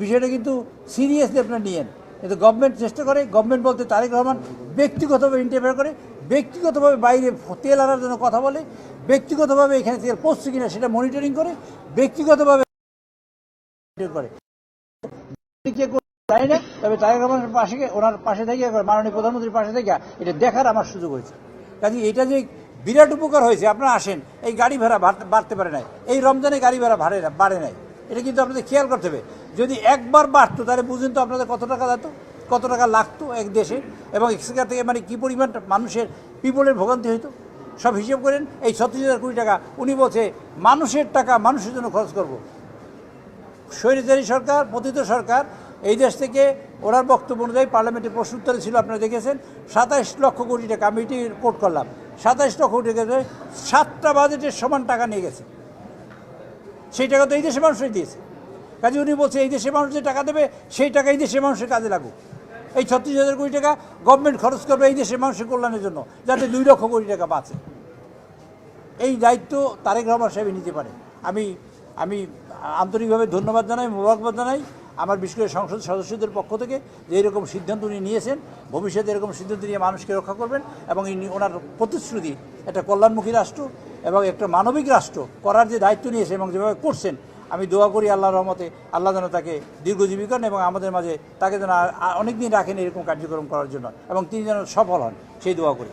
বিষয়টা কিন্তু সিরিয়াসলি আপনারা নিয়েন। কিন্তু গভর্নমেন্ট চেষ্টা করে, গভর্নমেন্ট বলতে তারেক রহমান ব্যক্তিগতভাবে ইন্টারফেয়ার করে, ব্যক্তিগতভাবে বাইরে তেল আনার জন্য কথা বলে, ব্যক্তিগতভাবে এখানে তেল পড়ছে কিনা সেটা মনিটরিং করে, ব্যক্তিগতভাবে করে জানি না। তবে তারেক রহমানের পাশে, ওনার পাশে থেকে, মাননীয় প্রধানমন্ত্রীর পাশে থেকে এটা দেখার আমার সুযোগ হয়েছে। কাজে এটা যে বিরাট উপকার হয়েছে, আপনারা আসেন, এই গাড়ি ভাড়া বাড়তে পারে নাই, এই রমজানে গাড়ি ভাড়া বাড়ে নাই, এটা কিন্তু আপনাদের খেয়াল করতে হবে। যদি একবার বাড়তো তাহলে বুঝেন তো আপনাদের কত টাকা যেত, কত টাকা লাগতো এক দেশে, এবং এক্সট্রা থেকে মানে কী পরিমাণ মানুষের পিপলের ভোগান্তি হইতো। সব হিসেব করেন, এই 36,000 কোটি টাকা উনি বলছে মানুষের টাকা মানুষের জন্য খরচ করব। স্বৈরাচারী সরকার, পতিত সরকার, এই দেশ থেকে ওনার বক্তব্য অনুযায়ী পার্লামেন্টে প্রশ্ন উত্তরে ছিল, আপনারা দেখেছেন, 27 লক্ষ কোটি টাকা, আমি এটি কোট করলাম, 27 লক্ষ কোটি টাকা 7টা বাজেটের সমান টাকা নিয়ে গেছে। সেই টাকা তো এই দেশের মানুষই দিয়েছে। কাজে উনি বলছে এই দেশের মানুষ যে টাকা দেবে সেই টাকা এই দেশের মানুষের কাজে লাগুক। এই 36,000 কোটি টাকা গভর্নমেন্ট খরচ করবে এই দেশের মানুষের কল্যাণের জন্য, যাতে 2 লক্ষ কোটি টাকা বাঁচে। এই দায়িত্ব তারেক রহমান সাহেব নিতে পারে। আমি আন্তরিকভাবে ধন্যবাদ জানাই, মোবারকবাদ জানাই আমার বিশেষ করে সংসদ সদস্যদের পক্ষ থেকে, যে এরকম সিদ্ধান্ত উনি নিয়েছেন। ভবিষ্যতে এরকম সিদ্ধান্ত নিয়ে মানুষকে রক্ষা করবেন, এবং ওনার প্রতিশ্রুতি একটা কল্যাণমুখী রাষ্ট্র এবং একটা মানবিক রাষ্ট্র করার যে দায়িত্ব নিয়েছে এবং যেভাবে করছেন, আমি দোয়া করি আল্লাহর রহমতে আল্লাহ যেন তাকে দীর্ঘজীবী করেন এবং আমাদের মাঝে তাকে যেন অনেক দিন রাখেন এরকম কার্যক্রম করার জন্য, এবং তিনি যেন সফল হন, সেই দোয়া করি।